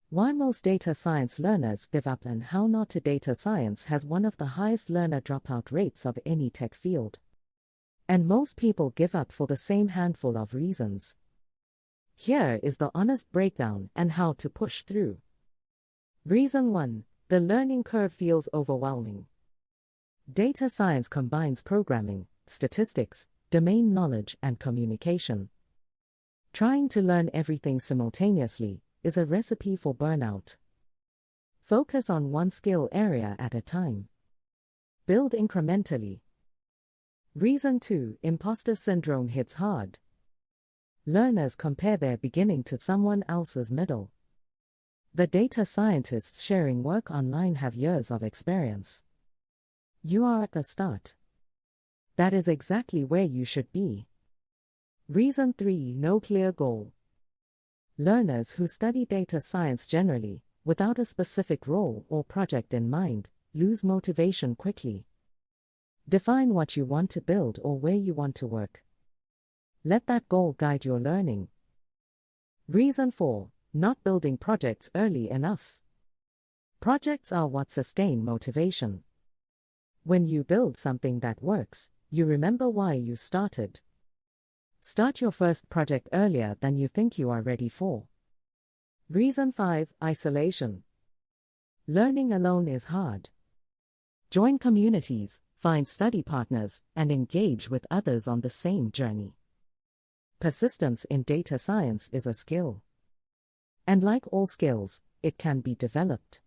Why most data science learners give up and how not to. Data science has one of the highest learner dropout rates of any tech field. And most people give up for the same handful of reasons. Here is the honest breakdown and how to push through. Reason 1. The learning curve feels overwhelming. Data science combines programming, statistics, domain knowledge, and communication. Trying to learn everything simultaneously is a recipe for burnout. Focus on one skill area at a time. Build incrementally. Reason 2. Imposter syndrome hits hard. Learners compare their beginning to someone else's middle. The data scientists sharing work online have years of experience. You are at the start. That is exactly where you should be. Reason 3. No clear goal. Learners who study data science generally, without a specific role or project in mind, lose motivation quickly. Define what you want to build or where you want to work. Let that goal guide your learning. Reason 4. Not building projects early enough. Projects are what sustain motivation. When you build something that works, you remember why you started. Start your first project earlier than you think you are ready for. Reason 5. Isolation. Learning alone is hard. Join communities, find study partners, and engage with others on the same journey. Persistence in data science is a skill. And like all skills, it can be developed.